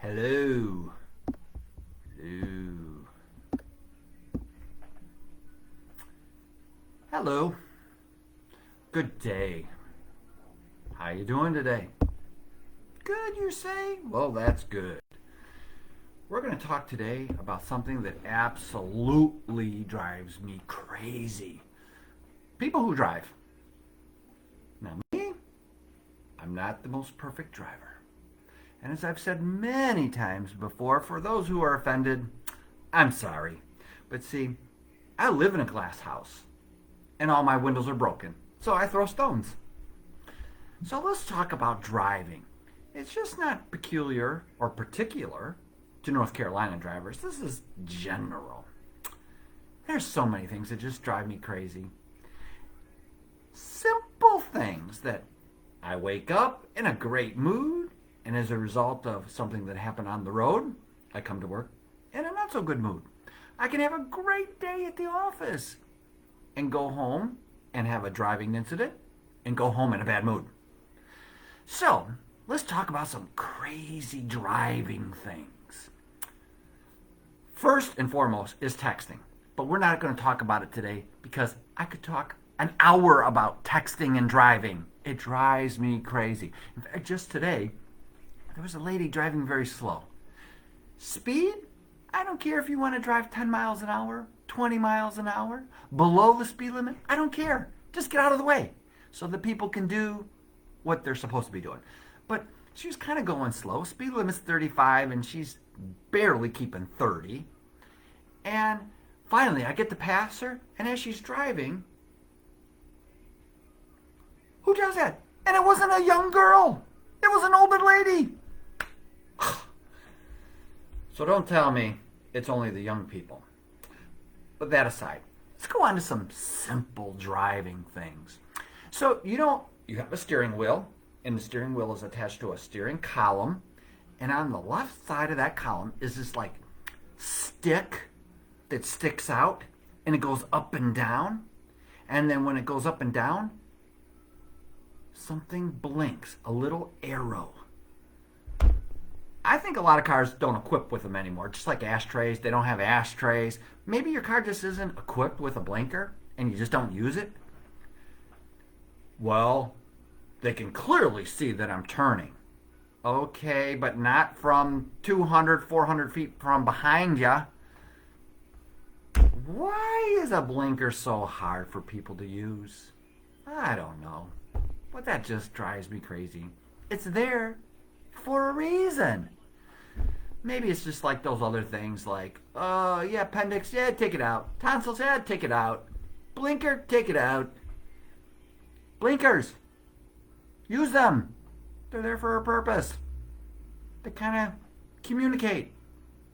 Hello. Hello. Hello. Good day. How you doing today? Good, you say? Well, that's good. We're going to talk today about something that absolutely drives me crazy. People who drive. Now, me, I'm not the most perfect driver. And as I've said many times before, for those who are offended, I'm sorry. But see, I live in a glass house, and all my windows are broken, so I throw stones. So let's talk about driving. It's just not peculiar or particular to North Carolina drivers. This is general. There's so many things that just drive me crazy. Simple things that I wake up in a great mood, and as a result of something that happened on the road, I come to work in a not so good mood. I can have a great day at the office and go home and have a driving incident and go home in a bad mood. So, let's talk about some crazy driving things. First and foremost is texting. But we're not going to talk about it today because I could talk an hour about texting and driving. It drives me crazy. In fact, just today, there was a lady driving very slow. Speed? I don't care if you want to drive 10 miles an hour, 20 miles an hour, below the speed limit. I don't care. Just get out of the way so that people can do what they're supposed to be doing. But she was kind of going slow. Speed limit's 35 and she's barely keeping 30. And finally, I get to pass her, and as she's driving, who does that? And it wasn't a young girl. It was an older lady. So don't tell me it's only the young people. But that aside, let's go on to some simple driving things. So, you have a steering wheel, and the steering wheel is attached to a steering column. And on the left side of that column is this stick that sticks out, and it goes up and down. And then when it goes up and down, something blinks, a little arrow. I think a lot of cars don't equip with them anymore. Just like ashtrays, they don't have ashtrays. Maybe your car just isn't equipped with a blinker and you just don't use it. Well, they can clearly see that I'm turning. Okay, but not from 200, 400 feet from behind you. Why is a blinker so hard for people to use? I don't know. But that just drives me crazy. It's there for a reason. Maybe it's just like those other things like, appendix, yeah, take it out. Tonsils, yeah, take it out. Blinker, take it out. Blinkers. Use them. They're there for a purpose. They kind of communicate.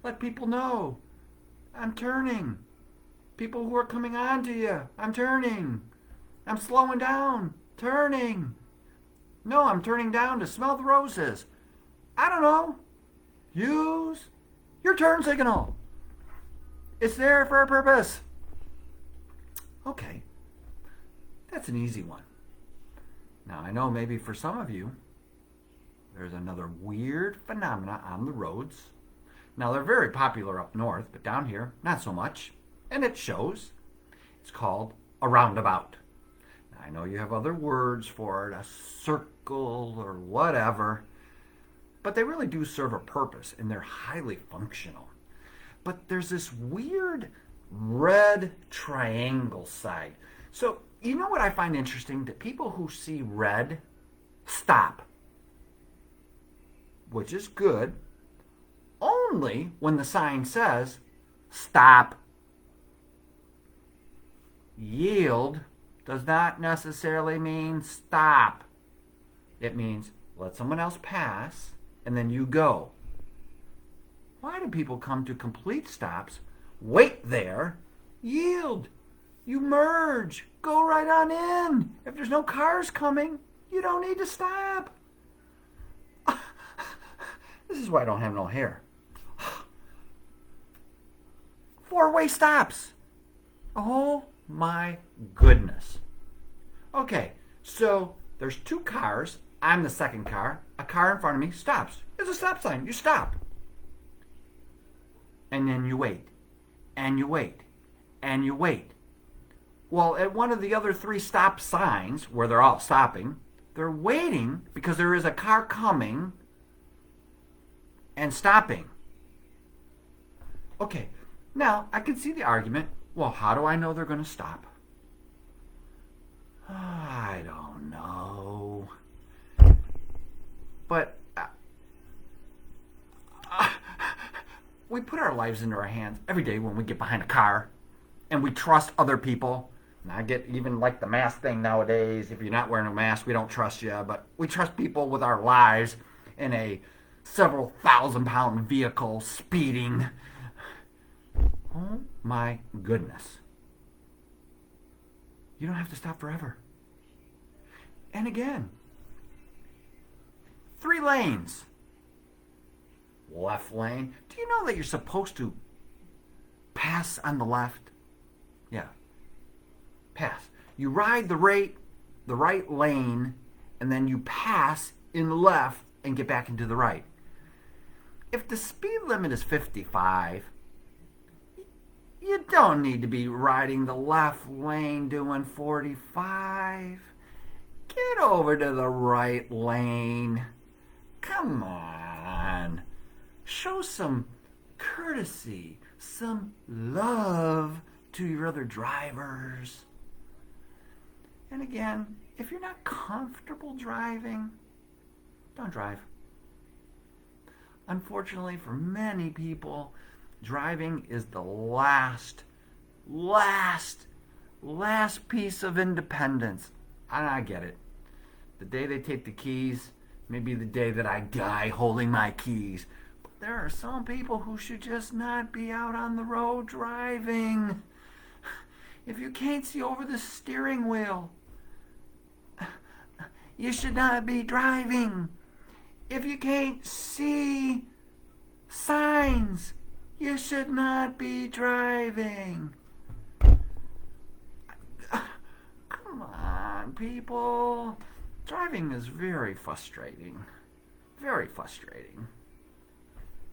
Let people know. I'm turning. People who are coming on to you. I'm turning. I'm slowing down. Turning. No, I'm turning down to smell the roses. I don't know. Use your turn signal. It's there for a purpose. Okay. That's an easy one. Now, I know maybe for some of you, there's another weird phenomena on the roads. Now, they're very popular up north, but down here, not so much. And it shows. It's called a roundabout. Now, I know you have other words for it, a circle or whatever. But they really do serve a purpose, and they're highly functional. But there's this weird red triangle side. So, you know what I find interesting? That people who see red stop, which is good, only when the sign says stop. Yield does not necessarily mean stop. It means let someone else pass, and then you go. Why do people come to complete stops, wait there, yield? You merge. Go right on in. If there's no cars coming, you don't need to stop. This is why I don't have no hair. Four-way stops. Oh my goodness. Okay, so there's two cars. I'm the second car. A car in front of me stops. There's a stop sign. You stop. And then you wait, and you wait, and you wait. Well, at one of the other three stop signs where they're all stopping, they're waiting because there is a car coming and stopping. Okay, now I can see the argument. Well, how do I know they're going to stop? I don't know. But we put our lives into our hands every day when we get behind a car and we trust other people. And I get even like the mask thing nowadays. If you're not wearing a mask, we don't trust you. But we trust people with our lives in a several thousand-pound vehicle speeding. Oh my goodness. You don't have to stop forever. And again, 3 lanes. Left lane. Do you know that you're supposed to pass on the left? Yeah. Pass. You ride the right lane, and then you pass in the left and get back into the right. If the speed limit is 55, you don't need to be riding the left lane doing 45. Get over to the right lane. Come on. Show some courtesy, some love to your other drivers. And again, if you're not comfortable driving, don't drive. Unfortunately, for many people, driving is the last piece of independence. And I get it. The day they take the keys may be the day that I die holding my keys. But there are some people who should just not be out on the road driving. If you can't see over the steering wheel, you should not be driving. If you can't see signs, you should not be driving. Come on, people. Driving is very frustrating. Very frustrating.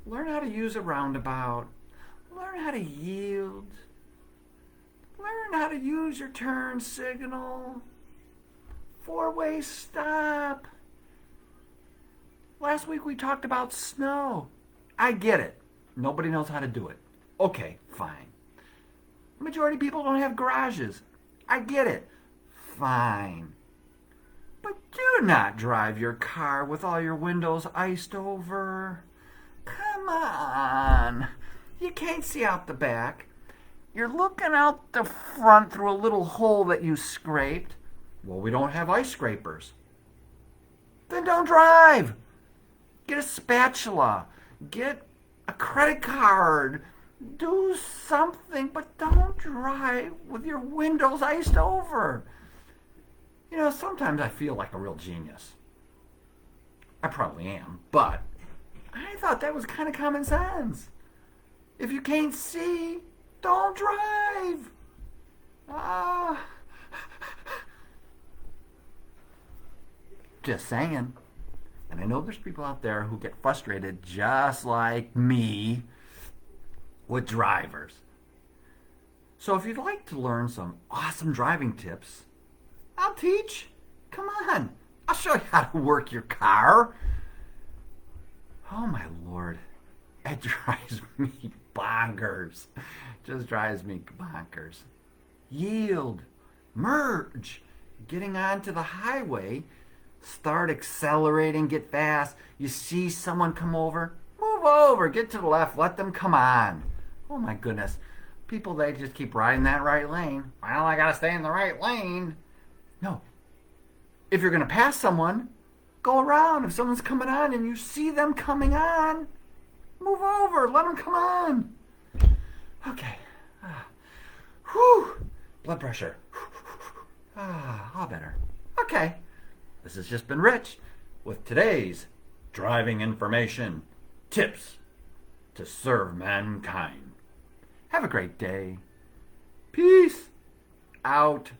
Learn how to use a roundabout. Learn how to yield. Learn how to use your turn signal. 4-way stop. Last week we talked about snow. I get it. Nobody knows how to do it. Okay, fine. The majority of people don't have garages. I get it. Fine. But do not drive your car with all your windows iced over. Come on. You can't see out the back. You're looking out the front through a little hole that you scraped. Well, we don't have ice scrapers. Then don't drive. Get a spatula. Get a credit card. Do something, but don't drive with your windows iced over. You know, sometimes I feel like a real genius. I probably am, but I thought that was kind of common sense. If you can't see, don't drive. Just saying. And I know there's people out there who get frustrated just like me with drivers. So if you'd like to learn some awesome driving tips, I'll teach. Come on. I'll show you how to work your car. Oh my Lord. It drives me bonkers. Just drives me bonkers. Yield. Merge. Getting onto the highway. Start accelerating, get fast. You see someone come over, move over, get to the left, let them come on. Oh my goodness. People, they just keep riding that right lane. Well, I gotta stay in the right lane. No. If you're gonna pass someone, go around. If someone's coming on and you see them coming on, move over, let them come on. Okay. Whew. Blood pressure. All better. Okay. This has just been Rich with today's driving information tips to serve mankind. Have a great day. Peace out.